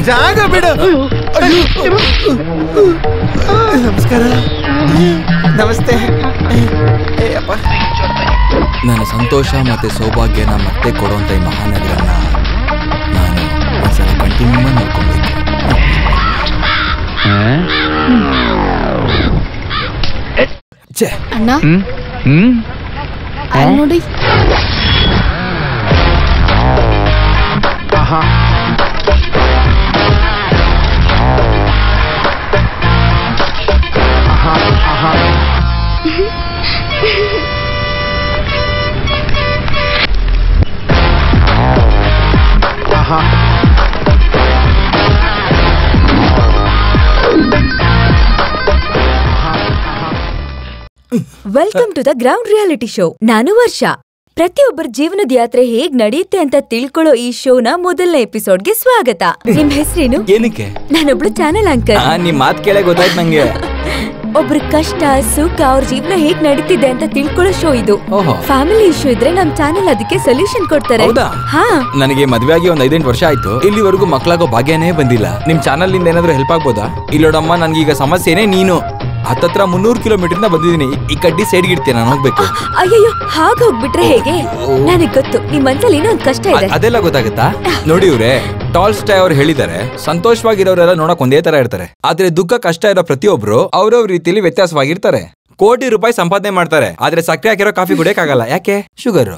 ಜಾಗ ಬಿಡು. ನಮಸ್ಕಾರ. ನಮಸ್ತೆ. ನನ್ನ ಸಂತೋಷ ಮತ್ತೆ ಸೌಭಾಗ್ಯನ ಮತ್ತೆ ಕೊಡುವಂತ ಈ ಮಹಾನಗರನ ನಾನು ಒಂದ್ಸಲ ಕಂಟಿನ್ಯೂ ನೋಡ್ಕೊಬೇಕು. ಅಣ್ಣ ನೋಡಿ. Welcome to the ground reality show. ನಾನು ವರ್ಷ. ಪ್ರತಿಯೊಬ್ಬರ ಜೀವನದ ಯಾತ್ರೆ ಹೇಗ್ ನಡೆಯುತ್ತೆ ಅಂತ ತಿಳ್ಕೊಳ್ಳೋ ಈ ಶೋನ ಮೊದಲನೇ ಎಪಿಸೋಡ್ಗೆ ಸ್ವಾಗತ. ನಿಮ್ ಹೆಸರೇನು? ಏನಕ್ಕೆ? ನಾನೊಬ್ಳು ಚಾನೆಲ್ ಆಂಕರ್. ನಿಮ್ ಮಾತ್ ಕೇಳೇ ಗೊತ್ತಾಯ್ತು ನಂಗೆ. ಒಬ್ರ ಕಷ್ಟ ಸುಖ ಅವ್ರ ಜೀವನ ಹೇಗ್ ನಡೀತಿದೆ ಅಂತ ತಿಳ್ಕೊಳ್ಳೋ ಶೋ ಇದು. ಫ್ಯಾಮಿಲಿ ಇಶ್ಯೂ ಇದ್ರೆ ನಮ್ ಚಾನೆಲ್ ಅದಕ್ಕೆ ಸೊಲ್ಯೂಷನ್ ಕೊಡ್ತಾರೆ. ನನಗೆ ಮದ್ವೆ ಆಗಿ ಒಂದ್ 5-8 ವರ್ಷ ಆಯ್ತು. ಇಲ್ಲಿವರೆಗೂ ಮಕ್ಳಾಗೋ ಭಾಗ್ಯನೇ ಬಂದಿಲ್ಲ. ನಿಮ್ ಚಾನಲ್ ನಿಂದ ಏನಾದ್ರು ಹೆಲ್ಪ್ ಆಗ್ಬೋದಾ? ಇಲ್ಲೋಡಮ್ಮ, ನನ್ಗೀಗ ಸಮಸ್ಯೆನೇ ನೀನು. ಹತ್ತತ್ರ 300 ಕಿಲೋಮೀಟರ್ ಬಂದಿದ್ದೀನಿ. ಈ ಕಡ್ಡಿ ಸೈಡ್ ಇಡ್ತೀನಿ, ನಾನು ಹೋಗ್ಬೇಕು. ಅಯ್ಯೋ, ಹಾಗ ಹೋಗ್ಬಿಟ್ರೆ ಹೇಗೆ? ನನಗ್ ಗೊತ್ತು ನಿಮ್ ಮನ್ಸಲ್ಲಿ ಇನ್ನೊಂದ್ ಕಷ್ಟ ಇದೆ. ಅದೆಲ್ಲ ಗೊತ್ತಾಗತ್ತಾ? ನೋಡಿ ಇವ್ರೆ, ಟಾಲ್ಸ್ಟಾಯ್ ಅವ್ರು ಹೇಳಿದ್ದಾರೆ, ಸಂತೋಷವಾಗಿರೋರೆಲ್ಲ ನೋಡಕ್ ಒಂದೇ ತರ ಇರ್ತಾರೆ, ಆದ್ರೆ ದುಃಖ ಕಷ್ಟ ಇರೋ ಪ್ರತಿಯೊಬ್ರು ಅವ್ರವ್ರ ರೀತಿಯಲ್ಲಿ ವ್ಯತ್ಯಾಸವಾಗಿರ್ತಾರೆ. ಕೋಟಿ ರೂಪಾಯಿ ಸಂಪಾದನೆ ಮಾಡ್ತಾರೆ, ಆದ್ರೆ ಸಕ್ಕರೆ ಹಾಕಿರೋ ಕಾಫಿ ಕುಡಿಯಕ್ಕಾಗಲ್ಲ. ಯಾಕೆ? ಶುಗರ್.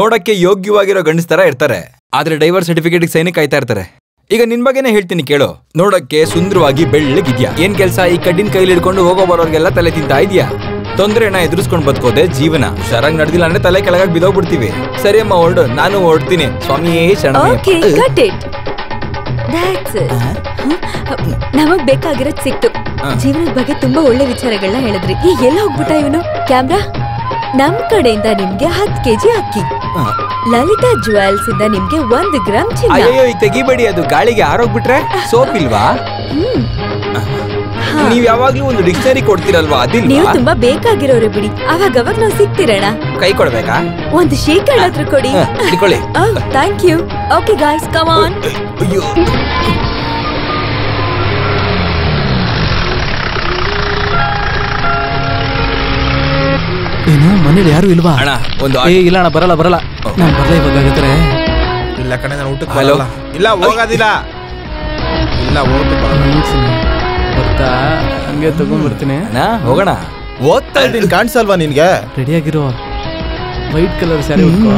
ನೋಡಕ್ಕೆ ಯೋಗ್ಯವಾಗಿರೋ ಗಂಡಸ್ತರ ಇರ್ತಾರೆ, ಆದ್ರೆ ಡೈವರ್ಸ್ ಸರ್ಟಿಫಿಕೇಟ್ ಸೈನಿಕ್ ಕಾಯ್ತಾ ಇರ್ತಾರೆ. ಈಗ ನಿನ್ ಬಗ್ಗೆನೇ ಹೇಳ್ತೀನಿ ಕೇಳು. ನೋಡಕ್ಕೆ ಸುಂದರವಾಗಿ ಬೆಳ್ಳಗಿದ್ಯಾ, ಏನ್ ಕೆಲ್ಸ? ಈ ಕಡ್ಡಿನ ಕೈಲಿ ಹಿಡ್ಕೊಂಡು ಹೋಗೋ ಬರೋರ್ಗೆಲ್ಲ ತಲೆ ತಿಂತಾ ಇದ್ಯಾ. ತೊಂದ್ರೆನ ಎದುರಿಸ್ಕೊಂಡ್ ಬದುಕೋದೆ ಜೀವನ. ಹುಷಾರಾಗಿ ನಡೆದಿಲ್ಲ ಅಂದ್ರೆ ತಲೆ ಕೆಳಗಾಗಿ ಬಿದೋಗ್ಬಿಡ್ತೀವಿ. ಸರಿ ಅಮ್ಮ, ಹೊರಡು, ನಾನು ಹೊರಡ್ತೀನಿ. ಸ್ವಾಮಿಯೇ ಶರಣ. ನಮಗ್ ಬೇಕಾಗಿರೋದ್ ಸಿಕ್ತು. ಜೀವನದ ಬಗ್ಗೆ ತುಂಬಾ ಒಳ್ಳೆ ವಿಚಾರಗಳನ್ನ ಹೇಳಿದ್ರಿ. ಈಗ ಎಲ್ಲ ಹೋಗ್ಬಿಟ್ಟ ಇವನು? ಕ್ಯಾಮ್ರಾ, ನಮ್ ಕಡೆಯಿಂದ ನಿಮ್ಗೆ 10 kg ಅಕ್ಕಿ. ಲಲಿತಾ ಜುವೆಲ್ಸ್ ಇಂದ ನಿಮ್ಗೆ 1 ಗ್ರಾಮ್ ಚಿನ್ನ. ಅಯ್ಯೋ, ಈಗ ತೆಗಿಬೇಡಿ, ಅದು ಗಾಳಿಗೆ ಆರೋಗ್ಬಿಟ್ರೆ. ಸೋಪ್ ಇಲ್ವಾ? ನೀವ್ ಯಾವಾಗ್ಲೂ ಒಂದು ಡಿಕ್ಷನರಿ ಕೊಡ್ತೀರಲ್ವಾ, ಅದಿಲ್ವಾ? ನೀವು ತುಂಬಾ ಬೇಕಾಗಿರೋರು ಬಿಡಿ, ಅವಾಗ ನಾವು ಸಿಗ್ತಿರೋಣ. ಕೈ ಕೊಡ್ಬೇಕಾ? ಒಂದು ಶೇಕಡ ಹತ್ರ ಕೊಡಿ. ಇಟ್ಕೊಳ್ಳಿ. Thank you. Okay guys, come on. ಅಯ್ಯೋ, ಏನು ಮನೇಲಿ ಯಾರು ಇಲ್ವಾ? ಅಣ್ಣ ಒಂದು ಇಲ್ಲ ಅಣ್ಣ, ಬರಲ್ಲ. ನಾನು ಬರಲ್ಲ ಇವಾಗ. ಆಗಿದ್ರೆ ಇಲ್ಲ ಕಣೆ, ನಾನು ಊಟಕ್ಕೆ ಬರಲ್ಲ. ಇಲ್ಲ ಹೋಗೋದಿಲ್ಲ. ಇಲ್ಲ ಬರ್ತಾ ಹಂಗೆ ತಗೊಂಡ್ಬರ್ತೀನಿ. ಹೋಗೋಣ. ಓದ್ತಾ ಇದ್ದೀನಿ, ಕಾಣಿಸಲ್ವಾ ನಿನ್ಗೆ? ರೆಡಿಯಾಗಿರೋ ವೈಟ್ ಕಲರ್ ಸ್ಯಾರಿ ಉಟ್ಕೋ.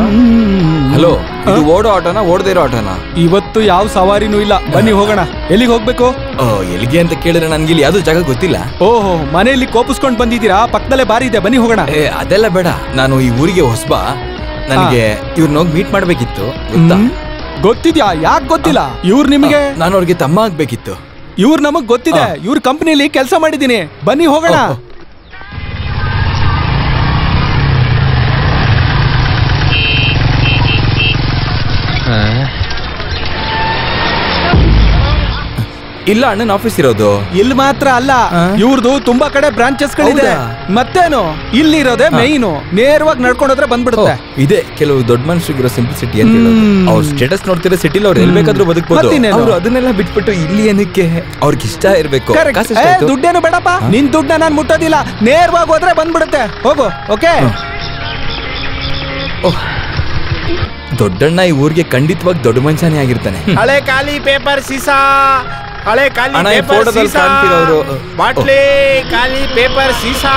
ಹಲೋ, ಇದು ಓಡೋ ಆಟೋನ ಓಡದೇ ಇರೋ ಆಟೋನ? ಇವತ್ತು ಯಾವ ಸವಾರಿನೂ ಇಲ್ಲ, ಬನ್ನಿ ಹೋಗೋಣ. ಎಲ್ಲಿಗೆ ಹೋಗ್ಬೇಕು? ಎಲ್ಲಿಗೆ ಅಂತ ಕೇಳಿದ್ರೆ ನನ್ಗೆ ಇಲ್ಲಿ ಯಾವ್ದು ಜಾಗ ಗೊತ್ತಿಲ್ಲ. ಓಹೋ, ಮನೆಯಲ್ಲಿ ಕೋಪಿಸ್ಕೊಂಡ್ ಬಂದಿದ್ದೀರಾ? ಪಕ್ಕದಲ್ಲೇ ಬಾರಿ ಇದೆ, ಬನ್ನಿ ಹೋಗೋಣ. ಅದೆಲ್ಲ ಬೇಡ, ನಾನು ಈ ಊರಿಗೆ ಹೊಸಬ. ನನಗೆ ಇವ್ರನ್ನ ಹೋಗಿ ಮೀಟ್ ಮಾಡ್ಬೇಕಿತ್ತು. ಗೊತ್ತಿದ್ಯಾ? ಯಾಕೆ ಗೊತ್ತಿಲ್ಲ? ಇವ್ರು ನಿಮಗೆ? ನಾನು ಅವ್ರಿಗೆ ತಮ್ಮ ಆಗ್ಬೇಕಿತ್ತು. ಇವ್ರು ನಮಗ್ ಗೊತ್ತಿದೆ, ಇವ್ರ ಕಂಪನಿಯಲ್ಲಿ ಕೆಲಸ ಮಾಡಿದ್ದೀನಿ. ಬನ್ನಿ ಹೋಗೋಣ. ಇಲ್ಲ, ಅಣ್ಣನ ಆಫೀಸ್ ಇರೋದು ಇಲ್ಲಿ ಮಾತ್ರ ಅಲ್ಲ, ಇವ್ರದ್ದು ತುಂಬಾ ಕಡೆ ಬ್ರಾಂಚಸ್ ಗಳಿದೆ. ಮತ್ತೇನು, ಇಲ್ಲಿರೋದೇ ಮೈನು. ನೇರವಾಗಿ ನಡ್ಕೊಂಡೋದ್ರೆ ಬಂದ್ಬಿಡುತ್ತೆ. ಇದೆ ಕೆಲವು ದೊಡ್ಡ ಮನುಷ್ಯರಿಗಿರೋ ಸಿಂಪ್ಲಿಸಿಟಿ ಅಂತ ಹೇಳೋದು. ಅವ್ರ ಸ್ಟೇಟಸ್ ನೋಡ್ತಿರೋ ಸಿಟಿಲಿ ಅವ್ರು ಎಲ್ಲಿ ಬೇಕಾದ್ರೂ ಬದುಕಬಹುದು. ಅವ್ರು ಅದನ್ನೆಲ್ಲ ಬಿಟ್ಬಿಟ್ಟು ಇಲ್ಲಿ ಏನಕ್ಕೆ? ಅವ್ರಿಗೆ ಇಷ್ಟ ಇರ್ಬೇಕು. ದುಡ್ಡೇನು ಬೇಡಪ್ಪ, ನಿನ್ ದುಡ್ಡನ್ನ ನಾನು ಮುಟ್ಟೋದಿಲ್ಲ. ನೇರವಾಗಿ ಹೋದ್ರೆ ಬಂದ್ಬಿಡುತ್ತೆ. ಹೋಗು. ಓಕೆ. ದೊಡ್ಡಣ್ಣ ಈ ಊರಿಗೆ ಖಂಡಿತವಾಗಿ ದೊಡ್ಡ ಮನುಷ್ಯನೇ ಆಗಿರ್ತಾನೆ. ಹಳೆ ಖಾಲಿ ಪೇಪರ್ ಸೀಸಾ, ಹಳೆ ಖಾಲಿ ಅಣ್ಣ, ಈ ಪೇಪರ್ ಫೋಟೋದಲ್ಲಿ ಸೀಸಾ, ಕಾಣ್ತಿರೋರು ಬಾಟ್ಲಿ ಖಾಲಿ ಪೇಪರ್ ಸೀಸಾ.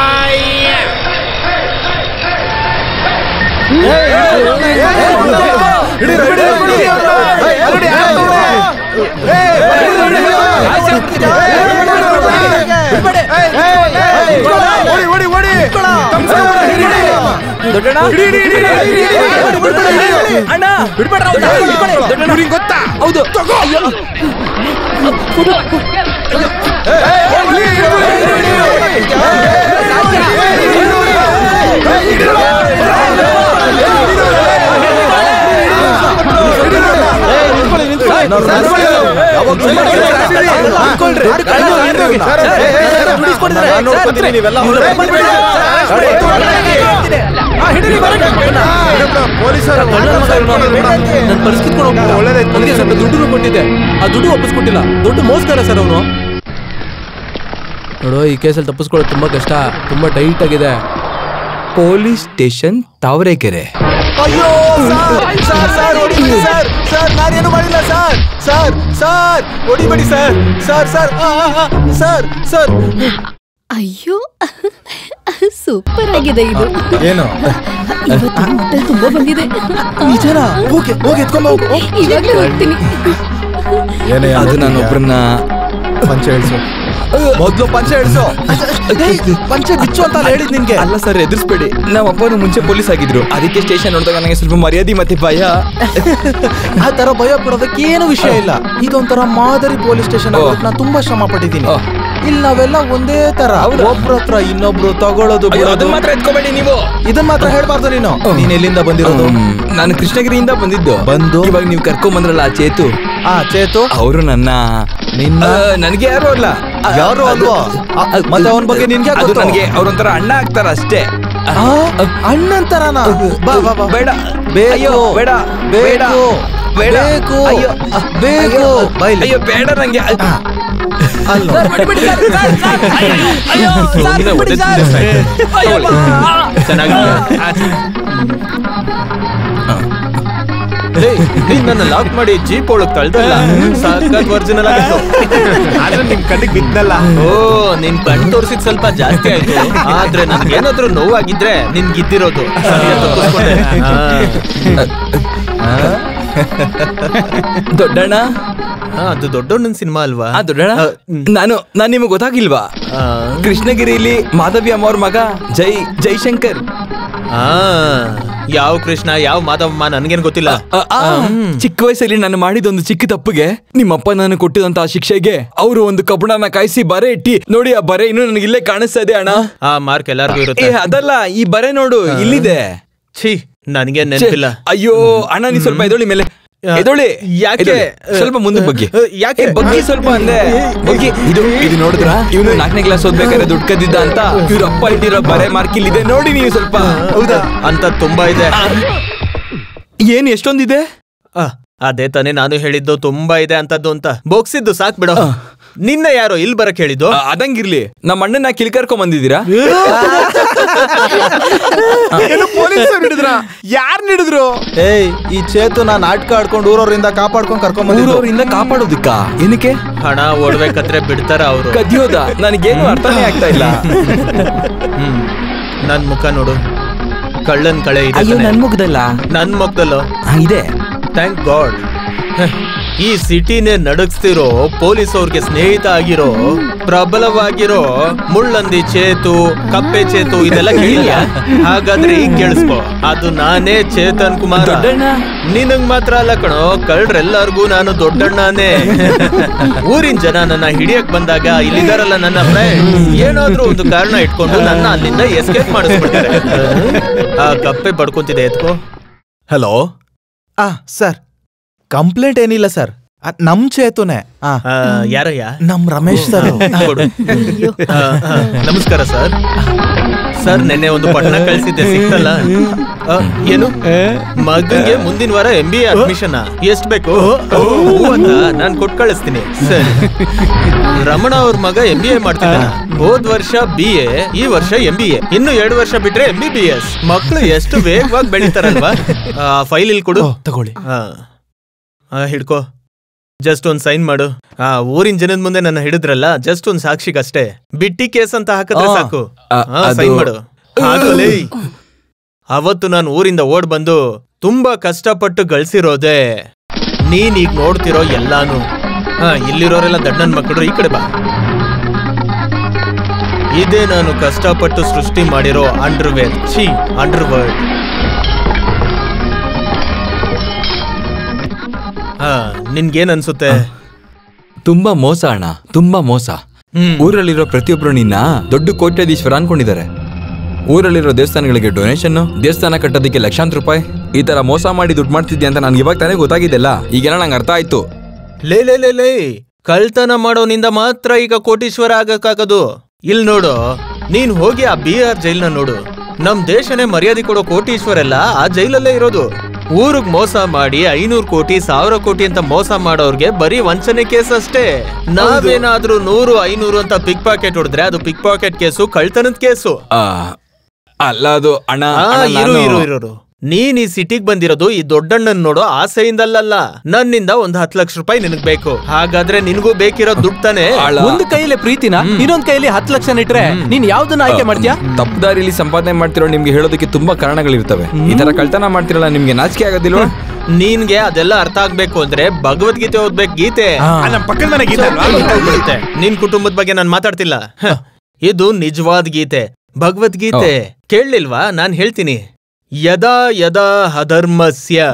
ಗೊತ್ತಾ? ಹೌದು. ನೀವೆಲ್ಲ ಪೊಲೀಸರು ನನ್ನ ಪರ್ಸ್ ಕಿತ್ಕೊಂಡು ಹೋಗ್ಬಿಟ್ಟ. ನನಗೆ ಸ್ವಲ್ಪ ದುಡ್ಡು ಕೊಟ್ಟಿದ್ದೆ, ಆ ದುಡ್ಡು ವಾಪಸ್ ಕೊಟ್ಟಿಲ್ಲ. ದೊಡ್ಡ ಮೋಸ್ಕರ ಸರ್ ಅವನು. ನೋಡು, ಈ ಕೇಸಲ್ಲಿ ತಪ್ಪಿಸ್ಕೊಳ್ಳೋದು ತುಂಬಾ ಕಷ್ಟ, ತುಂಬಾ ಟೈಟ್ ಆಗಿದೆ. Police station Tavarekere. ಅಯ್ಯೋ ಸರ್ ಹೊಡಿಬೇಡಿ ಸರ್, ಸರ್ ನಾನೇನು ಮಾಡಿಲ್ಲ ಸರ್, ಸರ್ ಸರ್ ಹೊಡಿಬೇಡಿ sir, sir sir sir sir. ಅಯ್ಯೋ ಸೂಪರ್ ಆಗಿದೆ ಇದು. ಏನು ಇವತ್ತು ಹೊಟ್ಟೆ ತುಂಬಾ ಬಂದಿದೆ. ನಿಜನ? ಹೋಗಿ ಎತ್ಕೊಂಡ್ ಹೋಗು. ಇವಾಗ್ಲೇ ಹೋಗ್ತೀನಿ. ಅದು ನಾನೊಬ್ರನ್ನ ಪಂಚೆ ಹೇಳ್ಸು, ಮೊದ್ಲು ಪಂಚೆ ಹೇಳ್ಸು. ಪಂಚೆ ಬಿಚ್ಚು ಅಂತ ಹೇಳಿದ್ ನಿನ್ಗೆ. ಅಲ್ಲ ಸರ್, ಎದುರಿಸ್ಬೇಡಿ. ನಮ್ಮ ಅಪ್ಪನು ಮುಂಚೆ ಪೊಲೀಸ್ ಆಗಿದ್ರು, ಅದಕ್ಕೆ ಸ್ಟೇಷನ್ ನೋಡಿದಾಗ ನನಗೆ ಸ್ವಲ್ಪ ಮರ್ಯಾದೆ ಮತ್ತೆ ಭಯ. ಆ ತರ ಭಯ ಪಡೋದಕ್ಕೆ ಏನು ವಿಷಯ ಇಲ್ಲ. ಇದೊಂಥರ ಮಾದರಿ ಪೊಲೀಸ್ ಸ್ಟೇಷನ್. ನಾನು ತುಂಬಾ ಶ್ರಮ ಪಟ್ಟಿದ್ದೀನಿ. ಇಲ್ಲಿ ನಾವೆಲ್ಲ ಒಂದೇ ತರ, ಒಬ್ರ ಹತ್ರ ಇನ್ನೊಬ್ರು ತಗೊಳ್ಳೋದು. ಅದನ್ನ ಮಾತ್ರ ಎತ್ಕೋಬೇಡಿ ನೀವು. ಇದನ್ನ ಮಾತ್ರ ಹೇಳ್ಬಾರ್ದು ನೀನು. ನೀನ್ ಎಲ್ಲಿಂದ ಬಂದಿರೋದು? ನಾನು ಕೃಷ್ಣಗಿರಿಯಿಂದ ಬಂದು ಇವಾಗ ನೀವು ಕರ್ಕೊಂಡ್ ಬಂದ್ರಲ್ಲ ಆ ಚೇತು. ಚೇತು ಅವರು ನಿನ್ನ ನನಗೆ ಯಾರು ಅಲ್ಲ. ಯಾರು ಅಲ್ವಾ? ಮತ್ತೆ ಅವನ ಬಗ್ಗೆ ನಿನ್ಗೆ ಅದು ನನಗೆ ಅವ್ರೊಂಥರ ಅಣ್ಣ ಆಗ್ತಾರ ಅಷ್ಟೇ. ಅಣ್ಣಂತರನ? ಬೇಡ, ಅಯ್ಯೋ ಬೇಡ, ಬೇಕು ಬೇಕು, ಅಯ್ಯೋ ಬೇಕು, ಅಯ್ಯೋ ಬೇಡ ನಂಗೆ. ನನ್ನ ಲಾಕ್ ಮಾಡಿ ಜೀಪ್ ಒಳಗ್ ತಳ್ದಲ್ಲ. ಸಾಕಾಗ್ ಒರಿಜಿನಲ್ ಆಗಿತ್ತು. ಆದ್ರೆ ನಿಮ್ ಕಣ್ಣಿಗೆ ಬಿದ್ದಲ್ಲ. ಓ, ನಿನ್ ಕಣ್ ತೋರ್ಸಿದ್ ಸ್ವಲ್ಪ ಜಾಸ್ತಿ ಆಯ್ತು. ಆದ್ರೆ ನನ್ಗೇನಾದ್ರೂ ನೋವಾಗಿದ್ರೆ ನಿನ್ಗಿದ್ದಿರೋದು. ದೊಡ್ಡಣ್ಣ, ಅದು ದೊಡ್ಡಣ್ಣನ ಸಿನಿಮಾ ಅಲ್ವಾ? ದೊಡ್ಡಣ್ಣ, ನಾನು ನಿಮಗೆ ಗೊತ್ತಾಗಿಲ್ವಾ? ಕೃಷ್ಣಗಿರಿಲಿ ಮಾಧವಿ ಅಮ್ಮ ಅವ್ರ ಮಗ ಜೈಶಂಕರ್. ಯಾವ ಕೃಷ್ಣ ಯಾವ ಮಾಧವಮ್ಮ ನನ್ಗೇನ್ ಗೊತ್ತಿಲ್ಲ. ಚಿಕ್ಕ ವಯಸ್ಸಲ್ಲಿ ನಾನು ಮಾಡಿದೊಂದು ಚಿಕ್ಕ ತಪ್ಪಿಗೆ ನಿಮ್ಮಪ್ಪ ನಾನು ಕೊಟ್ಟಿದಂತ ಶಿಕ್ಷೆಗೆ ಅವರು ಒಂದು ಕಬ್ಬಣನ ಕಾಯಿಸಿ ಬರೆ ಇಟ್ಟಿ ನೋಡಿ. ಆ ಬರೆ ಇನ್ನು ನನಗೆ ಇಲ್ಲೇ ಕಾಣಿಸ್ತಾ ಇದೆ ಅಣ್ಣ. ಆ ಮಾರ್ಕ್ ಎಲ್ಲಾರ್ಗು ಇರುತ್ತೆ. ಅದಲ್ಲ, ಈ ಬರೆ ನೋಡು ಇಲ್ಲಿದೆ. ಛೀ, ನನಗೆ ನೆನಪಿಲ್ಲ. ಅಯ್ಯೋ ಅಣ್ಣ, ನೀ ಸ್ವಲ್ಪ ಎದೊಳಿ ಮೇಲೆ ಎದೊಳಿ. ಯಾಕೆ ಸ್ವಲ್ಪ ಮುಂದಕ್ಕೆ ಬಗ್ಗೆ? ಯಾಕೆ ಬಗ್ಗೆ ಸ್ವಲ್ಪ ಅಂದೆ ಬಗ್ಗೆ. ಇದು ನೋಡಿದ್ರ, ಇವನು 4ನೇ ಕ್ಲಾಸ್ ಓದ್ಬೇಕಾದ್ರೆ ದುಡ್ಡು ಕದ್ದಿದ್ದ ಅಂತ ಇವ್ರ ಅಪ್ಪ ಇಟ್ಟಿರೋ ಬರೆ ಮಾರ್ಕ್ ಇಲ್ಲಿದೆ ನೋಡಿ. ನೀವು ಸ್ವಲ್ಪ ಹೌದಾ ಅಂತ ತುಂಬಾ ಇದೆ. ಏನ್ ಎಷ್ಟೊಂದಿದೆ? ಅದೇ ತಾನೇ ನಾನು ಹೇಳಿದ್ದು, ತುಂಬಾ ಇದೆ ಅಂತದ್ದು ಅಂತ. ಬೋಗ್ಸಿದ್ದು ಸಾಕ್ ಬಿಡೋ. ನಿನ್ನ ಯಾರೋ ಇಲ್ಲಿ ಬರಕ್ ಹೇಳಿದ್ದು? ಅದಂಗಿರ್ಲಿ, ನಮ್ಮ ಅಣ್ಣನ ಕಿಲ್ಕರ್ಕೊಂಡ್ ಬಂದಿದ್ದೀರಾ? ಪೊಲೀಸರು ಹಿಡಿದ್ರ? ಯಾರು ಹಿಡಿದ್ರು? ಏಯ್, ಈ ಚೇತು ನಾ ನಾಟಕ ಆಡ್ಕೊಂಡು ಊರವರಿಂದ ಕಾಪಾಡ್ಕೊಂಡ್ ಕರ್ಕೊಂಡ್ ಊರವರಿಂದ ಕಾಪಾಡೋದಿಕ್ಕ? ಏನಕ್ಕೆ? ಹಣ ಓಡ್ಬೇಕಂದ್ರೆ ಬಿಡ್ತಾರ ಅವರು. ಕದಿಯೋದ? ನನಗೇನು ಅರ್ಥನೇ ಆಗ್ತಾ ಇಲ್ಲ. ನನ್ ಮುಖ ನೋಡು, ಕಳ್ಳನ್ ಕಳೆ ಇದೆ. ನನ್ ಮುಖದಲ್ಲ, ನನ್ ಮುಖದಲ್ಲೋ ಇದೆ. Thank god. ಈ ಸಿಟಿನೇ ನಡಗಿಸ್ತಿರೋ, ಪೊಲೀಸ್ ಅವ್ರಿಗೆ ಸ್ನೇಹಿತ ಆಗಿರೋ, ಪ್ರಬಲವಾಗಿರೋ ಮುಳ್ಳಂದಿ ಚೇತು, ಕಪ್ಪೆ ಚೇತು ಇದೆಲ್ಲ ಕೇಳಿಲ್ಲ? ಹಾಗಾದ್ರೆ ಈಗ ಕೇಳಿಸ್ಕೋ, ಅದು ನಾನೇ ಚೇತನ್ ಕುಮಾರ್. ನಿನಗ್ ಮಾತ್ರ ಅಲ್ಲ ಕಣೋ, ಕಳ್ರೆಲ್ಲರಿಗೂ ನಾನು ದೊಡ್ಡಣ್ಣನೇ. ಊರಿನ ಜನ ನನ್ನ ಹಿಡಿಯಕ್ ಬಂದಾಗ ಇಲ್ಲಿದಾರಲ್ಲ ನನ್ನ ಫ್ರೆಂಡ್, ಏನಾದ್ರೂ ಒಂದು ಕಾರಣ ಇಟ್ಕೊಂಡು ನನ್ನ ಅಲ್ಲಿಂದ ಎಸ್ಕೇಪ್ ಮಾಡಿಸ್ಬಿಡ್ತಾರೆ. ಆ ಕಪ್ಪೆ ಬಡ್ಕೊಂತಿದೆ, ಎತ್ಕೋ. ಹಲೋ ಸರ್, ಕಂಪ್ಲೇಂಟ್ ಏನಿಲ್ಲ ಸರ್. ನಮ್ ಚೇತುನೆ. ಯಾರಯ್ಯ? ನಮ್ ರಮೇಶ್ ಸರ್. ನಮಸ್ಕಾರ ಸರ್. ಸರ್, ನೆನ್ನೆ ಒಂದು ಪಟ್ಟಣ ಕಳ್ಸಿದ್ದೆ, ಸಿಕ್ತಲ್ಲ? ಏನು ಮಗನ್ಗೆ ಮುಂದಿನ ವಾರ MBA ಅಡ್ಮಿಷನ್. ಎಷ್ಟ್ ಬೇಕು ಅಂತ ನಾನ್ ಕೊಟ್ಟು ಕಳಿಸ್ತೀನಿ. ಸರಿ. ರಮಣ ಅವ್ರ ಮಗ MBA ಮಾಡ್ತಿದ್ದಾನ. ಹೋದ್ ವರ್ಷ BA, ಈ ವರ್ಷ MBA. ಇನ್ನು 2 ವರ್ಷ ಬಿಟ್ರೆ MBBS. ಮಕ್ಳು ಎಷ್ಟು ವೇಗವಾಗಿ ಬೆಳಿತಾರಲ್ವಾ? ಫೈಲ್ ಇಲ್ಲಿ ಕೊಡು, ತಗೊಳ್ಳಿ. ಹಿಡ್ಕೋ, ಜಸ್ಟ್ ಒಂದ್ ಸೈನ್ ಮಾಡು. ಊರಿನ ಜನದ ಮುಂದೆ ನನ್ನ ಹಿಡಿದ್ರಲ್ಲ, ಜಸ್ಟ್ ಒಂದ್ ಸಾಕ್ಷಿಗಷ್ಟೇ. ಬಿಟ್ಟಿ ಕೇಸ್ ಅಂತ ಹಾಕಿದ್ರೆ ಸಾಕು. ಸೈನ್ ಮಾಡು. ಅವತ್ತು ನಾನು ಊರಿಂದ ಓಡ್ ಬಂದು ತುಂಬಾ ಕಷ್ಟಪಟ್ಟು ಗಳಿಸಿರೋದೆ ನೀನ್ ಈಗ ನೋಡ್ತಿರೋ ಎಲ್ಲಾನು. ಇಲ್ಲಿರೋರೆಲ್ಲ ದಡ್ಡನ್ ಮಕ್ಕಳು, ಈ ಕಡೆ ಬಾ. ಇದೇ ನಾನು ಕಷ್ಟಪಟ್ಟು ಸೃಷ್ಟಿ ಮಾಡಿರೋ ಅಂಡರ್ವೇರ್, ಅಂಡರ್ವರ್ಲ್ಡ್. ನಿನ್ಗೇನ್ ಅನ್ಸುತ್ತೆ? ತುಂಬಾ ಮೋಸ ಅಣ್ಣ, ತುಂಬಾ ಮೋಸ. ಊರಲ್ಲಿರೋ ಪ್ರತಿಯೊಬ್ರು ನಿನ್ನ ದೊಡ್ಡ ಕೋಟ್ಯಾಧೀಶ್ವರ ಅನ್ಕೊಂಡಿದ್ದಾರೆ. ಊರಲ್ಲಿರೋ ದೇವಸ್ಥಾನಗಳಿಗೆ ಡೊನೇಷನ್, ದೇವಸ್ಥಾನ ಕಟ್ಟೋದಕ್ಕೆ ಲಕ್ಷಾಂತರ ರೂಪಾಯಿ, ಈ ತರ ಮೋಸ ಮಾಡಿ ದುಡ್ಡು ಮಾಡ್ತಿದ್ದೆ ಅಂತ ನನ್ಗೆ ಇವಾಗ ತಾನೇ ಗೊತ್ತಾಗಿದ್ದೆಲ್ಲ. ಈಗೆಲ್ಲ ನಂಗೆ ಅರ್ಥ ಆಯ್ತು. ಲೇ ಕಳ್ತನ ಮಾಡೋನಿಂದ ಮಾತ್ರ ಈಗ ಕೋಟೀಶ್ವರ ಆಗಕ್ಕಾಗದು. ಇಲ್ ನೋಡು, ನೀನ್ ಹೋಗಿ ಆ BR ಜೈಲ್ನ ನೋಡು. ನಮ್ ದೇಶನೇ ಮರ್ಯಾದೆ ಕೊಡೋ ಕೋಟೀಶ್ವರೆಲ್ಲ ಆ ಜೈಲಲ್ಲೇ ಇರೋದು. ಊರಿಗೆ ಮೋಸ ಮಾಡಿ 500 ಕೋಟಿ 1000 ಕೋಟಿ ಅಂತ ಮೋಸ ಮಾಡೋರ್ಗೆ ಬರೀ ವಂಚನೆ ಕೇಸ್ ಅಷ್ಟೇ. ನಾವೇನಾದ್ರೂ 100 500 ಅಂತ ಪಿಕ್ ಪಾಕೆಟ್ ಹೊಡೆದ್ರೆ ಅದು ಪಿಕ್ ಪಾಕೆಟ್ ಕೇಸು, ಕಳ್ತನದ ಕೇಸು. ಅಲ್ಲ ಅದು ಅಣ್ಣ. ಇರು ನೀನ್ ಈ ಸಿಟಿಗ್ ಬಂದಿರೋದು ಈ ದೊಡ್ಡಣ್ಣನ್ ನೋಡೋ ಆಸೆಯಿಂದಲ್ಲ. ನನ್ನಿಂದ ಒಂದು 10 ಲಕ್ಷ ರೂಪಾಯಿ ನಿನಗ್ ಬೇಕು. ಹಾಗಾದ್ರೆ ನಿನಗೂ ಬೇಕಿರೋ ದುಡ್ಡು ತಾನೆ. ಒಂದು ಕೈಯಲ್ಲಿ ಪ್ರೀತಿನ, ಇನ್ನೊಂದ್ ಕೈಯಲ್ಲಿ 10 ಲಕ್ಷ ಇಟ್ರೆ ನೀನ್ ಯಾವ್ದನ್ನ ಆಯ್ಕೆ ಮಾಡ್ತೀಯಾ? ತಪ್ಪದಾರಿಲಿ ಸಂಪಾದನೆ ಮಾಡ್ತಿರೋ ನಿಮ್ಗೆ ಹೇಳೋದಕ್ಕೆ ತುಂಬಾ ಕಾರಣಗಳಿರ್ತವೆ. ಈ ತರ ಕಳ್ತನ ಮಾಡ್ತಿರಲ್ಲ, ನಿಮ್ಗೆ ನಾಚಿಕೆ ಆಗೋದಿಲ್ವಾ? ನಿನ್ಗೆ ಅದೆಲ್ಲ ಅರ್ಥ ಆಗ್ಬೇಕು ಅಂದ್ರೆ ಭಗವದ್ಗೀತೆ ಓದ್ಬೇಕು. ಗೀತೆ ನಮ್ಮ ಪಕ್ಕದ ಮನೆ ಗೀತೆ ಅಲ್ವಾ? ನಿನ್ ಕುಟುಂಬದ ಬಗ್ಗೆ ನಾನ್ ಮಾತಾಡ್ತಿಲ್ಲ. ಇದು ನಿಜವಾದ ಗೀತೆ, ಭಗವದ್ಗೀತೆ. ಕೇಳಲಿಲ್ವಾ? ನಾನ್ ಹೇಳ್ತೀನಿ. ಯದಾ ಯದಾ ಅಧರ್ಮಸ್ಯ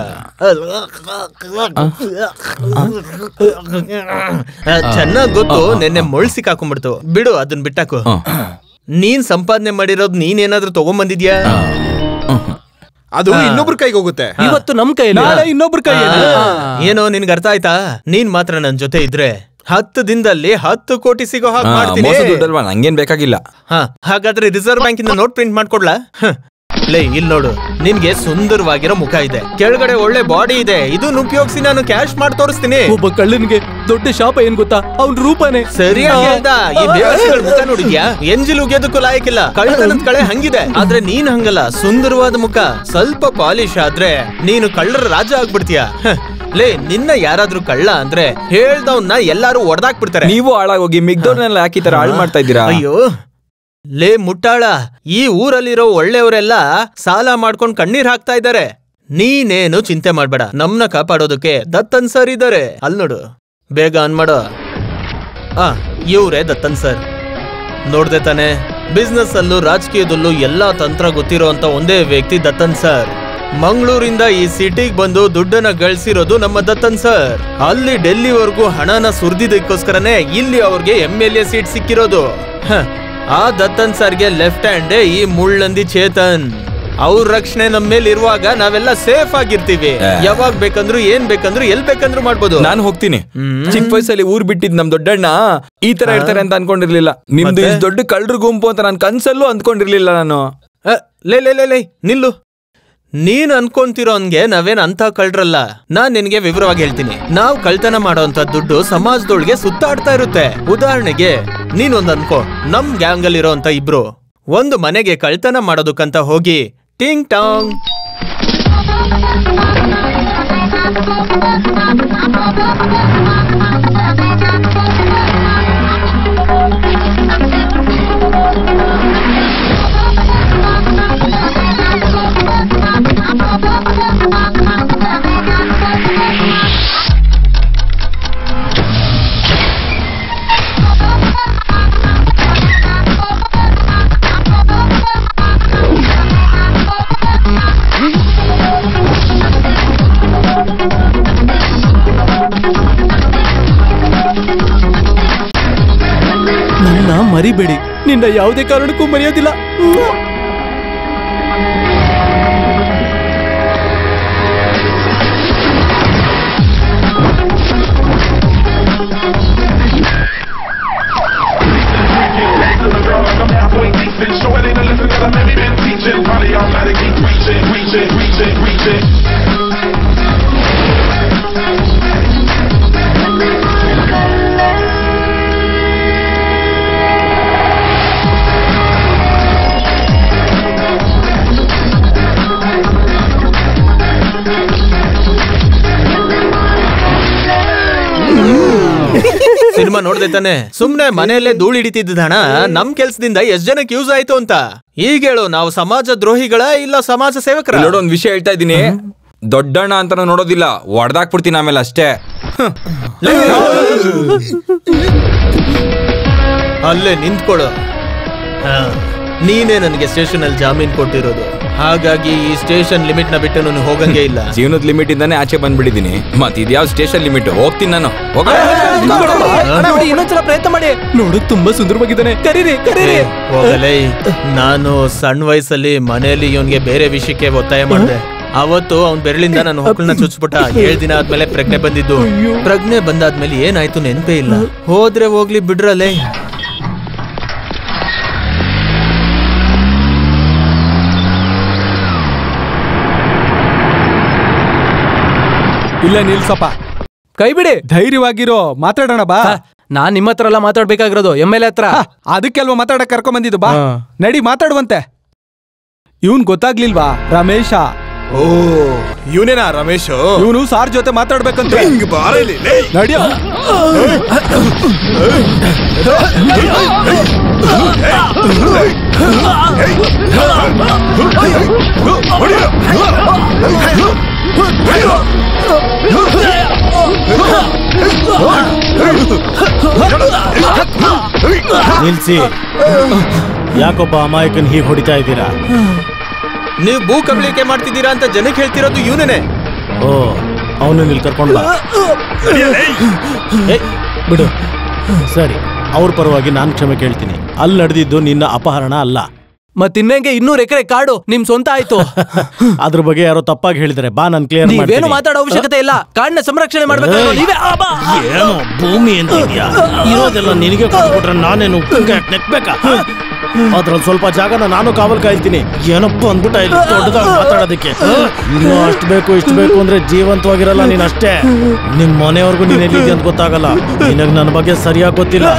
ಚೆನ್ನಾಗ್ ಗೊತ್ತು. ನೆನ್ನೆ ಮೊಳ್ಸಿಕ್ ಹಾಕೊಂಡ್ಬಿಡ್ತು. ಬಿಡು, ಅದನ್ ಬಿಟ್ಟಾಕು. ನೀನ್ ಸಂಪಾದನೆ ಮಾಡಿರೋದು ನೀನೇನಾದ್ರೂ ತಗೊಂಬಂದಿದ್ಯಾ? ಅದು ಇನ್ನೊಬ್ರ ಕೈಗೆ ಹೋಗುತ್ತೆ. ಇವತ್ತು ನಮ್ ಕೈಯಲ್ಲಿ, ನಾಳೆ ಇನ್ನೊಬ್ರ ಕೈಯಲ್ಲಿ. ಏನೋ ನಿನ್ಗೆ ಅರ್ಥ ಆಯ್ತಾ? ನೀನ್ ಮಾತ್ರ ನನ್ ಜೊತೆ ಇದ್ರೆ 10 ದಿನದಲ್ಲಿ 10 ಕೋಟಿ ಸಿಗೋ ಹಾಗೆ ಮಾಡ್ತೀನಿ. ನಂಗೇನ್ ಬೇಕಾಗಿಲ್ಲ. ಹಾಗಾದ್ರೆ ರಿಸರ್ವ್ ಬ್ಯಾಂಕ್ ಇಂದ ನೋಟ್ ಪ್ರಿಂಟ್ ಮಾಡ್ಕೊಡ್ಲಾ? ಲೇ, ಇಲ್ಲಿ ನೋಡು, ನಿನ್ಗೆ ಸುಂದರವಾಗಿರೋ ಮುಖ ಇದೆ, ಕೆಳಗಡೆ ಒಳ್ಳೆ ಬಾಡಿ ಇದೆ. ಇದನ್ನ ಉಪಯೋಗಿಸಿ ನಾನು ಕ್ಯಾಶ್ ಮಾಡಿ ತೋರಿಸ್ತೀನಿ. ಒಬ್ಬ ಕಳ್ಳನಿಗೆ ದೊಡ್ಡ ಶಾಪ ಏನ್ ಗೊತ್ತಾ? ಅವ್ನ ರೂಪನೇ. ಸರಿಯಾಗಿ ಹೇಳ್ದ. ಈ ಬೇವರ್ಸಿಗಳ ಮುಖ ನೋಡಿದ್ಯಾ? ಎಂಜಿಲ್ ಉಗಿಯೋದಕ್ಕೂ ಲಾಯಕ್ಕಿಲ್ಲ. ಕಳ್ಳತನದ ಕಳೆ ಹಂಗಿದೆ. ಆದ್ರೆ ನೀನ್ ಹಂಗಲ್ಲ, ಸುಂದರವಾದ ಮುಖ. ಸ್ವಲ್ಪ ಪಾಲಿಶ್ ಆದ್ರೆ ನೀನು ಕಳ್ಳರ ರಾಜ ಆಗ್ಬಿಡ್ತೀಯ. ಲೇ, ನಿನ್ನ ಯಾರಾದ್ರೂ ಕಳ್ಳ ಅಂದ್ರೆ ಹೇಳ್ದವ್ನ ಎಲ್ಲಾರು ಒಡೆದಾಕ್ಬಿಡ್ತಾರೆ. ನೀವು ಹಾಳಾಗೋಗಿ ಮಿಗ್ದವ್ರನ್ನೆಲ್ಲ ಯಾಕೆ ಈ ತರ ಹಾಳು ಮಾಡ್ತಾ ಇದ್ದೀರಾ? ಅಯ್ಯೋ ಲೇ ಮುಟ್ಟಾಳ, ಈ ಊರಲ್ಲಿರೋ ಒಳ್ಳೆಯವರೆಲ್ಲ ಸಾಲ ಮಾಡ್ಕೊಂಡ್ ಕಣ್ಣೀರ್ ಹಾಕ್ತಾ ಇದ್ದಾರೆ. ನೀನೇನು ಚಿಂತೆ ಮಾಡ್ಬೇಡ, ನಮ್ನ ಕಾಪಾಡೋದಕ್ಕೆ ದತ್ತನ್ ಸರ್ ಇದ್ದಾರೆ. ಅಲ್ ನೋಡು, ಬೇಗ ಆನ್ ಮಾಡೋ. ಇವ್ರೇ ದತ್ತನ್ ಸರ್. ನೋಡ್ದೆ ತಾನೆ, ಬಿಸ್ನೆಸ್ ಅಲ್ಲೂ ರಾಜಕೀಯದಲ್ಲೂ ಎಲ್ಲಾ ತಂತ್ರ ಗೊತ್ತಿರೋ ಅಂತ ಒಂದೇ ವ್ಯಕ್ತಿ ದತ್ತನ್ ಸರ್. ಮಂಗಳೂರಿಂದ ಈ ಸಿಟಿಗೆ ಬಂದು ದುಡ್ಡನ್ನ ಗಳಿಸಿರೋದು ನಮ್ಮ ದತ್ತನ್ ಸರ್. ಅಲ್ಲಿ ಡೆಲ್ಲಿವರೆಗೂ ಹಣನ ಸುರಿದಿದ್ದಕ್ಕೋಸ್ಕರನೇ ಇಲ್ಲಿ ಅವ್ರಿಗೆ MLA ಸೀಟ್ ಸಿಕ್ಕಿರೋದು. ಆ ದತ್ತನ್ ಸರ್ಗೆ ಲೆಫ್ಟ್ ಹ್ಯಾಂಡ್ ಈ ಮುಳ್ಳಂದಿ ಚೇತನ್. ಅವ್ರ ರಕ್ಷಣೆ ನಮ್ಮ ಮೇಲೆ ಇರುವಾಗ ನಾವೆಲ್ಲ ಸೇಫ್ ಆಗಿರ್ತೀವಿ. ಯಾವಾಗ ಬೇಕಂದ್ರು ಏನ್ ಬೇಕಂದ್ರು ಎಲ್ ಬೇಕಂದ್ರು ಮಾಡ್ಬೋದು. ನಾನು ಹೋಗ್ತೀನಿ. ಚಿಕ್ಕ ವಯಸ್ಸಲ್ಲಿ ಊರ್ ಬಿಟ್ಟಿದ್ ನಮ್ ದೊಡ್ಡಣ್ಣ ಈ ತರ ಇರ್ತಾರೆ ಅಂತ ಅನ್ಕೊಂಡಿರ್ಲಿಲ್ಲ. ನಿಮ್ದು ಇಷ್ಟು ದೊಡ್ಡ ಕಳ್ಳರ ಗುಂಪು ಅಂತ ನಾನು ಕನ್ಸಲ್ಲೂ ಅಂದ್ಕೊಂಡಿರ್ಲಿಲ್ಲ ನಾನು. ಲೇ ನಿಲ್ಲು. ನೀನ್ ಅನ್ಕೊಂತಿರೋ ಹಂಗೆ ನಾವೇನ್ ಅಂತ ಕಳ್ರಲ್ಲ. ನಾನ್ ನಿನ್ಗೆ ವಿವರವಾಗಿ ಹೇಳ್ತೀನಿ. ನಾವ್ ಕಳ್ತನ ಮಾಡೋಂತ ದುಡ್ಡು ಸಮಾಜದೊಳಗೆ ಸುತ್ತಾಡ್ತಾ ಇರುತ್ತೆ. ಉದಾಹರಣೆಗೆ ನೀನೊಂದ್ ಅನ್ಕೋ, ನಮ್ ಗ್ಯಾಂಗ್ ಅಲ್ಲಿ ಇರೋ ಅಂತ ಇಬ್ರು ಒಂದು ಮನೆಗೆ ಕಳ್ತನ ಮಾಡೋದಕ್ಕಂತ ಹೋಗಿ ಟಿಂಗ್ ಟಾಂಗ್ ನನ್ನ ಮರಿಬೇಡಿ, ನಿನ್ನ ಯಾವುದೇ ಕಾರಣಕ್ಕೂ ಮರೆಯೋದಿಲ್ಲ. ಸಿನಿಮಾ ನೋಡ್ದೆ ತಾನೆ? ಸುಮ್ನೆ ಮನೆಯಲ್ಲೇ ಧೂಳು ಹಿಡಿತಿದ್ದ ಹಣ ನಮ್ ಕೆಲ್ಸದಿಂದ ಎಷ್ಟ್ ಜನಕ್ಕೆ ಯೂಸ್ ಆಯ್ತು ಅಂತ. ಈಗ ಹೇಳು, ನಾವು ಸಮಾಜ ದ್ರೋಹಿಗಳ ಇಲ್ಲ ಸಮಾಜ ಸೇವಕರ? ನೋಡೋ, ಒಂದ್ ವಿಷಯ ಹೇಳ್ತಾ ಇದ್ದೀನಿ. ದೊಡ್ಡಣ್ಣ ಅಂತ ನೋಡೋದಿಲ್ಲ, ಒಡ್ದಾಕ್ಬಿಡ್ತೀನಿ ಆಮೇಲೆ ಅಷ್ಟೇ. ಅಲ್ಲೇ ನಿಂತ್ಕೊಡು. ನೀನೇ ನನಗೆ ಸ್ಟೇಷನ್ ಅಲ್ಲಿ ಜಾಮೀನ್ ಕೊಟ್ಟಿರೋದು. ಹಾಗಾಗಿ ಈ ಸ್ಟೇಷನ್ ಲಿಮಿಟ್ ನ ಬಿಟ್ಟು ನಾನು ಹೋಗಂಗೆ ಇಲ್ಲ. ಜೀವನದ ಲಿಮಿಟ್ ಇಂದಾನೆ ಆಚೆ ಬಂದ್ಬಿಟ್ಟಿದೀನಿ. ಮತ್ ಇದ್ಯಾವ ಸ್ಟೇಷನ್ ಲಿಮಿಟ್? ಹೋಗ್ತೀನಿ ನಾನು. ಇನ್ನೊಂದ್ಸಲ ಪ್ರಯತ್ನ ಮಾಡಿ ನೋಡು, ತುಂಬಾ ಸುಂದರವಾಗಿದ್ದಾನೆ. ಕರೀರಿ. ಹೋಗಲೇ. ನಾನು ಸಣ್ಣ ವಯಸ್ಸಲ್ಲಿ ಮನೆಯಲ್ಲಿ ಇವನ್ಗೆ ಬೇರೆ ವಿಷಯಕ್ಕೆ ಒತ್ತಾಯ ಮಾಡಿದೆ. ಅವತ್ತು ಅವ್ನ್ ಬೆರಳಿಂದ ನಾನು ಹೊಕ್ಕಳನ್ನ ಚುಚ್ಬಿಟ್ಟ. 7 ದಿನ ಆದ್ಮೇಲೆ ಪ್ರಜ್ಞೆ ಬಂದಿದ್ದು. ಪ್ರಜ್ಞೆ ಬಂದಾದ್ಮೇಲೆ ಏನಾಯ್ತು ನೆನಪೇ ಇಲ್ಲ. ಹೋದ್ರೆ ಹೋಗ್ಲಿ ಬಿಡ್ರಲ್ಲೇ. ಇಲ್ಲ ನಿಲ್ಸಪ್ಪ, ಕೈ ಬಿಡಿ, ಧೈರ್ಯವಾಗಿರೋ, ಮಾತಾಡೋಣ ಬಾ. ನಾನ್ ನಿಮ್ಮ ಹತ್ರ ಎಲ್ಲ ಮಾತಾಡ್ಬೇಕಾಗಿರೋದು MLA ಹತ್ರ. ಅದಕ್ಕೆಲ್ವಾ ಮಾತಾಡಕ್ ಕರ್ಕೊಂಡ್ ಬಂದಿದ್ದು, ಬಾ ನಡಿ ಮಾತಾಡುವಂತೆ. ಇವನ್ ಗೊತ್ತಾಗ್ಲಿಲ್ವಾ? ರಮೇಶ. ಓ ಇವನೇನಾ ರಮೇಶ್? ಇವನು ಸಾರ್ ಜೊತೆ ಮಾತಾಡ್ಬೇಕಂತ. ನಡಿಯೋ. ನಿಲ್ಸಿ, ಯಾಕೊಬ್ಬ ಅಮಾಯಕನ್ ಹೀಗೆ ಹೊಡಿತಾ ಇದ್ದೀರಾ? ನೀವು ಭೂ ಕಬಳಿಕೆ ಮಾಡ್ತಿದ್ದೀರಾ ಅಂತ ಜನಕ್ಕೆ ಹೇಳ್ತಿರೋದು ಇವನೇನೆ. ಓ, ಅವನು ಇಲ್ಲಿ ಕರ್ಕೊಂಡು ಬಾ. ಬಿಡು. ಸರಿ, ಅವ್ರ ಪರವಾಗಿ ನಾನು ಕ್ಷಮೆ ಕೇಳ್ತೀನಿ. ಅಲ್ಲಿ ನಡೆದಿದ್ದು ನಿನ್ನ ಅಪಹರಣ ಅಲ್ಲ. ಮತ್ತಿನ್ನೇಗೆ 200 ಎಕರೆ ಕಾಡು ನಿಮ್ ಸ್ವಂತ ಆಯ್ತು. ಅದ್ರ ಬಗ್ಗೆ ಯಾರೋ ತಪ್ಪಾಗಿ ಹೇಳಿದರೆ ಬಾ, ನಾನು ಕ್ಲಿಯರ್ ಮಾಡ್ತೀನಿ. ನೀವೇನು ಮಾತಾಡೋ ಅವಶ್ಯಕತೆ ಇಲ್ಲ. ಕಾಡನ್ನ ಸಂರಕ್ಷಣೆ ಮಾಡ್ಬೇಕು. ಏನೋ ಭೂಮಿ ಅಂತಿದ್ಯಾ? ಇರೋದೆಲ್ಲ ನಿನಗೆ ಕೊಟ್ಬಿಟ್ರೆ ನಾನೇನು ನೆಕ್ಬೇಕಾ? ಅದ್ರಲ್ಲಿ ಸ್ವಲ್ಪ ಜಾಗನ ನಾನು ಕಾವಲ್ ಕಾಯ್ತೀನಿ. ಏನಪ್ಪ ಅಂದ್ಬಿಟ್ಟ ಇಲ್ಲಿ ದೊಡ್ಡದಾಗಿ ಮಾತಾಡೋದಕ್ಕೆ. ಇನ್ನೂ ಅಷ್ಟು ಬೇಕು ಇಷ್ಟು ಬೇಕು ಅಂದ್ರೆ ಜೀವಂತವಾಗಿರಲ್ಲ ನೀನ್ ಅಷ್ಟೇ. ನಿಮ್ ಮನೆಯವ್ರಿಗೂ ನೀನ್ ಎಲ್ಲಿದ್ಯ ಅಂತ ಗೊತ್ತಾಗಲ್ಲ. ನಿನಗ್ ನನ್ನ ಬಗ್ಗೆ ಸರಿಯಾಗಿ ಗೊತ್ತಿಲ್ಲ.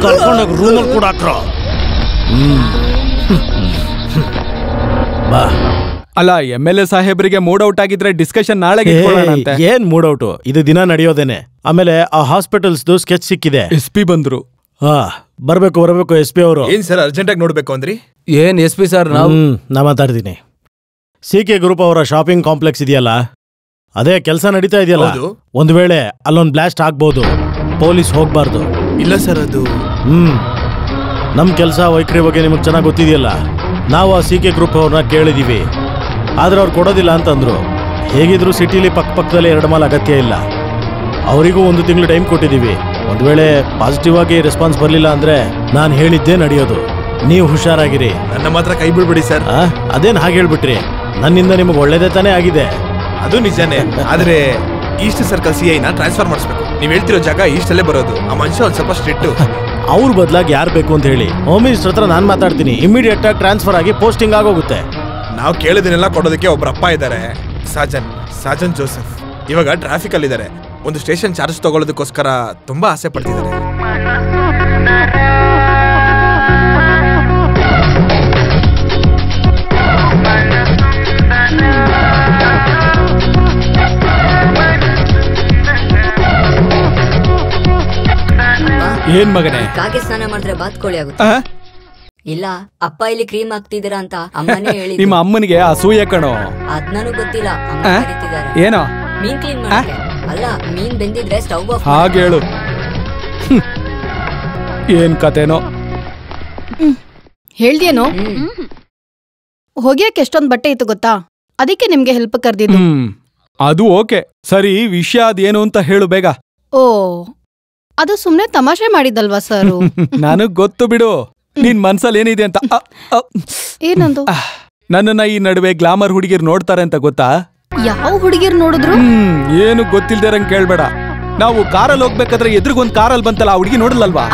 ಕರ್ಕೊಂಡೋಗಿ ರೂಮಲ್ಲಿ ಕೂಡ ಹಾಕ್ರ. ಬಾ. ಅಲ್ಲ, MLA ಸಾಹೇಬ್ರಿಗೆ ಮೂಡ್ ಔಟ್ ಆಗಿದ್ರೆ ಡಿಸ್ಕಷನ್ ನಾಳೆ ಇಟ್ಕೊಳ್ಳೋಣಂತೆ. ಏನ್ ಮೂಡ್ ಔಟು? ಇದು ದಿನ ನಡೆಯೋದೇನೆ. ಆಮೇಲೆ ಆ ಹಾಸ್ಪಿಟಲ್ಸ್ದು ಸ್ಕೆಚ್ ಸಿಕ್ಕಿದೆ. SP ಬಂದ್ರು. ಬರ್ಬೇಕು SP ಅವರು. ಏನ್ ಸರ್ ಅರ್ಜೆಂಟ್ ಆಗಿ ನೋಡ್ಬೇಕು ಅಂದ್ರಿ? ಏನ್ SP ಸರ್? ನಾ ಮಾತಾಡ್ತೀನಿ. CK ಗ್ರೂಪ್ ಅವರ ಶಾಪಿಂಗ್ ಕಾಂಪ್ಲೆಕ್ಸ್ ಇದೆಯಲ್ಲ, ಅದೇ ಕೆಲಸ ನಡೀತಾ ಇದೆಯಲ್ಲ. ಒಂದ್ ವೇಳೆ ಅಲ್ಲೊಂದು ಬ್ಲಾಸ್ಟ್ ಆಗ್ಬೋದು. ಪೊಲೀಸ್ ಹೋಗ್ಬಾರ್ದು. ಇಲ್ಲ ಸರ್, ಅದು ನಮ್ ಕೆಲಸ ವೈಖರಿ ಬಗ್ಗೆ ನಿಮಗೆ ಚೆನ್ನಾಗಿ ಗೊತ್ತಿದೆಯಲ್ಲ. ನಾವು ಆ CK ಗ್ರೂಪ್ ಅವ್ರನ್ನ ಕೇಳಿದೀವಿ, ಆದ್ರೆ ಅವ್ರು ಕೊಡೋದಿಲ್ಲ ಅಂತಂದ್ರು. ಹೇಗಿದ್ರು ಸಿಟಿಲಿ ಪಕ್ಕದಲ್ಲಿ 2 ಮಾಲ್ ಅಗತ್ಯ ಇಲ್ಲ. ಅವರಿಗೂ 1 ತಿಂಗಳು ಟೈಮ್ ಕೊಟ್ಟಿದ್ದೀವಿ. ಒಂದ್ ವೇಳೆ ಪಾಸಿಟಿವ್ ಆಗಿ ರೆಸ್ಪಾನ್ಸ್ ಬರಲಿಲ್ಲ ಅಂದ್ರೆ ನಾನು ಹೇಳಿದ್ದೇ ನಡೆಯೋದು. ನೀವು ಹುಷಾರಾಗಿರಿ. ನನ್ನ ಮಾತ್ರ ಕೈ ಬಿಡ್ಬಿಡಿ ಸರ್. ಅದೇನ್ ಹಾಗೆ ಹೇಳ್ಬಿಟ್ರಿ? ನನ್ನಿಂದ ನಿಮಗೆ ಒಳ್ಳೇದೇ ತಾನೇ ಆಗಿದೆ. ಅದು ನಿಜಾನೇ, ಆದ್ರೆ ಈಸ್ಟ್ ಸರ್ಕಲ್ CI ನ ಟ್ರಾನ್ಸ್ಫರ್ ಮಾಡಿಸ್ಬೇಕು. ನೀವ್ ಹೇಳ್ತಿರೋ ಜಾಗ ಈಸ್ಟಲ್ಲೇ ಬರೋದು. ಆ ಮನುಷ್ಯ ಒಂದ್ ಸ್ವಲ್ಪ ಸ್ಟ್ರಿಕ್ಟ್. ಅವ್ರ ಬದಲಾಗಿ ಯಾರು ಬೇಕು ಅಂತ ಹೇಳಿ ಹೋಮ್ ಮಿನಿಸ್ಟರ್ ಹತ್ರ ನಾನು ಮಾತಾಡ್ತೀನಿ. ಇಮಿಡಿಯೇಟ್ ಆಗಿ ಟ್ರಾನ್ಸ್ಫರ್ ಆಗಿ ಪೋಸ್ಟಿಂಗ್ ಆಗೋಗುತ್ತೆ. ನಾವು ಕೇಳಿದನ್ನೆಲ್ಲ ಕೊಡೋದಕ್ಕೆ ಒಬ್ರ ಅಪ್ಪ ಇದ್ದಾರೆ, ಸಾಜನ್ ಜೋಸೆಫ್. ಇವಾಗ ಟ್ರಾಫಿಕ್ ಅಲ್ಲಿ ಇದ್ದಾರೆ. ಒಂದು ಸ್ಟೇಷನ್ ಚಾರ್ಜ್ ತಗೊಳ್ಳೋದಕ್ಕೋಸ್ಕರ ತುಂಬಾ ಆಸೆ ಪಡ್ತಿದ್ದಾರೆ. ಏನ್ ಮಗನೇ? ಕಾಗೆ ಸ್ನಾನ ಮಾಡಿದ್ರೆ ಬಾತ್ಕೋಳಿ ಆಗುತ್ತೆ. ಇಲ್ಲ, ಅಪ್ಪ ಇಲ್ಲಿ ಕ್ರೀಮ್ ಹಾಕ್ತಿದ್ದೀರಾ ಅಂತ ಅಮ್ಮನೇ ಹೇಳಿ. ನಿಮ್ಮ ಅಮ್ಮನಿಗೆ ಅಸೂಯೆ ಕಣೋ. ಅದ್ ನನಗ್ ಗೊತ್ತಿಲ್ಲ. ಏನೋ ಮೀನ್ ಕ್ಲೀನ್ ಮಾಡಕ್ಕೆ. ಅಲ್ಲ, ಮೀನ್ ಬೆಂದಿದ್ರೆ ಸ್ಟವ್ ಆಫ್ ಹಾಗೆ ಹೇಳು. ಏನ್ ಕತೆನೋ ಹೇಳ್ದೇನೋ. ಹೋಗ್ಯಾಕೆ ಎಷ್ಟೊಂದ್ ಬಟ್ಟೆ ಇತ್ತು ಗೊತ್ತಾ? ಅದಕ್ಕೆ ನಿಮ್ಗೆ ಹೆಲ್ಪ್ ಕರ್ದಿದ್ದು. ಅದು ಓಕೆ, ಸರಿ. ವಿಷಯ ಅದೇನು ಅಂತ ಹೇಳು ಬೇಗ. ಓ, ಅದು ಸುಮ್ನೆ ತಮಾಷೆ ಮಾಡಿದಲ್ವಾ ಸರ್? ನನಗ್ ಗೊತ್ತು ಬಿಡು ನಿನ್ ಮನ್ಸಲ್ಲಿ ಏನಿದೆ ಅಂತ. ಏನಂದು? ನನ್ನನ್ನ ಈ ನಡುವೆ ಗ್ಲಾಮರ್ ಹುಡುಗಿರ್ ನೋಡ್ತಾರೆ ಅಂತ ಗೊತ್ತಾ? ಯಾವ ಹುಡುಗಿರ್ ನೋಡಿದ್ರು? ಏನು ಗೊತ್ತಿಲ್ದೇರಂಗ್ ಕೇಳ್ಬೇಡ. ನಾವು ಕಾರಲ್ಲಿ ಹೋಗ್ಬೇಕಾದ್ರೆ ಎದುರಿಗೊಂದ್ ಕಾರಲ್ಲಿ ಬಂತಲ್ಲ, ಆ ಹುಡುಗಿ ನೋಡಲ್ವಾ?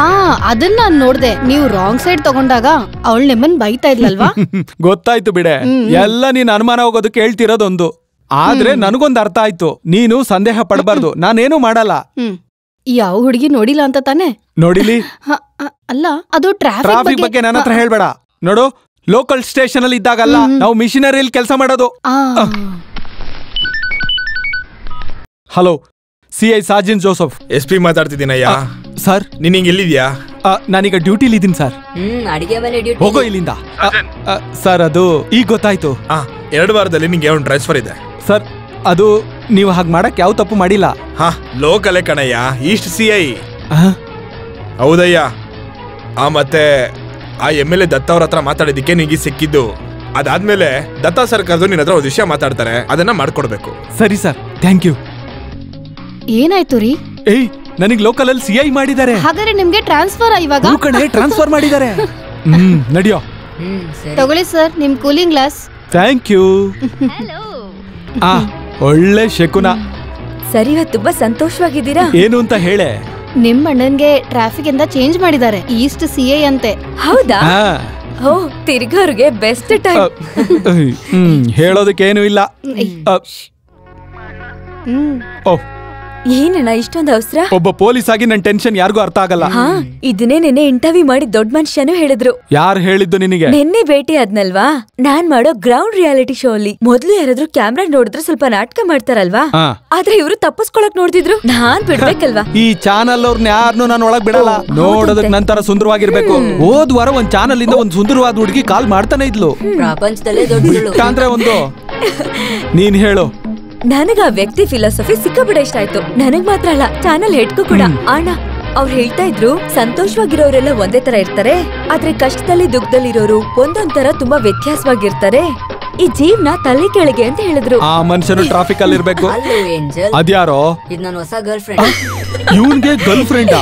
ಅದನ್ನ ನಾನ್ ನೋಡ್ದೆ. ನೀವು ರಾಂಗ್ ಸೈಡ್ ತಗೊಂಡಾಗ ಅವಳು ನಿಮ್ಮನ್ ಬೈತಾ ಇದ್ಲಲ್ವಾ? ಗೊತ್ತಾಯ್ತು ಬಿಡೆ. ಎಲ್ಲ ನೀನ್ ಅನುಮಾನ ಹೋಗೋದಕ್ಕೆ ಹೇಳ್ತಿರೋದೊಂದು. ಆದ್ರೆ ನನಗೊಂದು ಅರ್ಥ ಆಯ್ತು. ನೀನು ಸಂದೇಹ ಪಡಬಾರ್ದು. ನಾನೇನು ಮಾಡಲ್ಲ. ಯಾವ ಹುಡುಗಿ ನೋಡಿಲ್ಲ ಅಂತ ತಾನೆ? ನೋಡಿಲಿ. ಅಲ್ಲ, ಅದು ಟ್ರಾಫಿಕ್ ಬಗ್ಗೆ ನನ್ನ ಹತ್ರ ಹೇಳ್ಬೇಡ. ನೋಡು, ಲೋಕಲ್ ಸ್ಟೇಷನ್ ಅಲ್ಲಿ ಇದ್ದಾಗಲ್ಲ, ನಾವು ಮಿಷನರಿಯಲ್ಲಿ ಕೆಲಸ ಮಾಡೋದು. Hello, CI Sajan Joseph. SP ಮಾತಾಡ್ತಿದ್ದೀನಯ್ಯ. ಸರ್, ನೀನ್ ಹಿಂಗ್ ಎಲ್ಲಿದ್ಯಾ? ನಾನೀಗ ಡ್ಯೂಟಿಲಿ ಇದ್ದೀನಿ ಸರ್. ಅಡಿಗೆ ಮನೆ ಡ್ಯೂಟಿ. ಹೋಗೋ ಇಲ್ಲಿಂದ. ಸರ್, ಅದು ಈಗ ಗೊತ್ತಾಯ್ತು. 2 ವಾರದಲ್ಲಿ ನಿಂಗೆ ಒಂದು ಟ್ರಾನ್ಸ್ಫರ್ ಇದೆ. ಸರ್, ಅದು ನೀವು ಹಾಗೆ ಮಾಡಕ್ ಯಾವ ತಪ್ಪು ಮಾಡಿಲ್ಲ. ಲೋಕಲೇ ಕಣಯ್ಯ, ಈಸ್ಟ್ CI. ಹೌದಯ್ಯ. ಮತ್ತೆ ಆ MLA ದತ್ತ ಅವ್ರ ಹತ್ರ ಮಾತಾಡಿದ್ದಕ್ಕೆ ನಿಂಗೆ ಸಿಕ್ಕಿದ್ದು. ಅದಾದ್ಮೇಲೆ ದತ್ತ ಸರ್ಕಾರದವ್ರು ನಿನ್ನ ಹತ್ರ ಒಂದು ವಿಷಯ ಮಾತಾಡ್ತಾರೆ, ಅದನ್ನ ಮಾಡ್ಕೊಡ್ಬೇಕು. ಸರಿ ಸರ್, ಥ್ಯಾಂಕ್ ಯು. ಏನಾಯ್ತು ರೀ? ಏಯ್, ನನಗೆ ಲೋಕಲ್ ಅಲ್ಲಿ CI ಮಾಡಿದ್ದಾರೆ. ಹಾಗಾದ್ರೆ ನಿಮ್ಗೆ ಟ್ರಾನ್ಸ್ಫರ್ ಇವಾಗ? ಟ್ರಾನ್ಸ್ಫರ್ ಮಾಡಿದ್ದಾರೆ. ನಡಿಯೋ. ತಗೊಳ್ಳಿ ಸರ್, ನಿಮ್ ಕೂಲಿಂಗ್ ಗ್ಲಾಸ್. Thank you. ಒಳ್ಳೆ ಶಕುನ. ಸರಿ, ತುಂಬಾ ಸಂತೋಷವಾಗಿದ್ದೀರಾ? ಏನು ಅಂತ ಹೇಳೆ. ನಿಮ್ ಅಣ್ಣನ್ಗೆ ಟ್ರಾಫಿಕ್ ಇಂದ ಚೇಂಜ್ ಮಾಡಿದ್ದಾರೆ. ಈಸ್ಟ್ CI ಅಂತೆ. ಹೌದಾ? ಓ, ತಿರ್ಗೋರ್ಗೆ ಬೆಸ್ಟ್ ಟೈಮ್. ಹೇಳೋದಕ್ಕೇನು ಇಲ್ಲ. ಓಹ್ ಏನಣ್ಣ ಇಷ್ಟೊಂದು ಅವಸರ? ಒಬ್ಬ ಪೊಲೀಸ್ ಆಗಿ ನನ್ ಟೆನ್ಷನ್ ಯಾರಿಗೂ ಅರ್ಥ ಆಗಲ್ಲ. ಹಾ ಇದನ್ನೇ ನೆನ್ನೆ ಇಂಟರ್ವ್ಯೂ ಮಾಡಿ ದೊಡ್ಡ ಮನುಷ್ಯನು ಹೇಳಿದ್ರು. ಯಾರು ಹೇಳಿದ್ದು ನಿನಗೆ? ನೆನ್ನೆ ಭೇಟಿ ಆದ್ನಲ್ವಾ ನಾನ್ ಮಾಡೋ ಗ್ರೌಂಡ್ ರಿಯಾಲಿಟಿ ಶೋ ಅಲ್ಲಿ. ಮೊದ್ಲು ಯಾರಾದ್ರೂ ಕ್ಯಾಮ್ರಾ ನೋಡಿದ್ರೆ ಸ್ವಲ್ಪ ನಾಟಕ ಮಾಡ್ತಾರಲ್ವಾ, ಆದ್ರೆ ಇವ್ರು ತಪ್ಪಿಸ್ಕೊಳಕ್ ನೋಡ್ತಿದ್ರು. ನಾನ್ ಬಿಡ್ಬೇಕಲ್ವಾ? ಈ ಚಾನಲ್ ಅವ್ರನ್ನ ಯಾರನ್ನು ನಾನು ಒಳಗ್ ಬಿಡಲ್ಲ. ನೋಡೋದಕ್ ನಂತರ ಸುಂದರವಾಗಿರ್ಬೇಕು. ಹೋದ್ ವಾರ ಒಂದ್ ಚಾನಲ್ ಇಂದ ಒಂದ್ ಸುಂದರವಾದ ಹುಡುಗಿ ಕಾಲ್ ಮಾಡ್ತಾನೆ ಇದ್ಲು. ಪ್ರಪಂಚದಲ್ಲೇ ದೊಡ್ಡ ಅಂದ್ರೆ ಒಂದು ನೀನ್ ಹೇಳು. ನನಗ ಆ ವ್ಯಕ್ತಿ ಫಿಲಾಸಫಿ ಸಿಕ್ಕಾಬಿಡ ಇಷ್ಟ ಆಯ್ತು. ನನಗ್ ಮಾತ್ರ ಅಲ್ಲ, ಚಾನಲ್ ಹೆಡ್ಗೂ ಕೂಡ. ಅಣ್ಣ ಅವ್ರು ಹೇಳ್ತಾ ಇದ್ರು, ಸಂತೋಷವಾಗಿರೋರೆಲ್ಲ ಒಂದೇ ತರ ಇರ್ತಾರೆ, ಆದ್ರೆ ಕಷ್ಟದಲ್ಲಿ ದುಃಖದಲ್ಲಿರೋರು ಒಂದೊಂದ್ ತರ ತುಂಬಾ ವ್ಯತ್ಯಾಸವಾಗಿರ್ತಾರೆ. ಈ ಜೀವನ ತಲೆ ಕೆಳಗೆ ಅಂತ ಹೇಳಿದ್ರು. ಆ ಮನುಷ್ಯನು ಟ್ರಾಫಿಕ್ ಅಲ್ಲಿ ಇರ್ಬೇಕು. ಏಂಜಲ್ ಅದ್ಯಾರೋ? ಇದು ನನ್ನ ಹೊಸ ಗರ್ಲ್ ಫ್ರೆಂಡ್. ಇವನ್ಗೆ ಗರ್ಲ್ ಫ್ರೆಂಡಾ?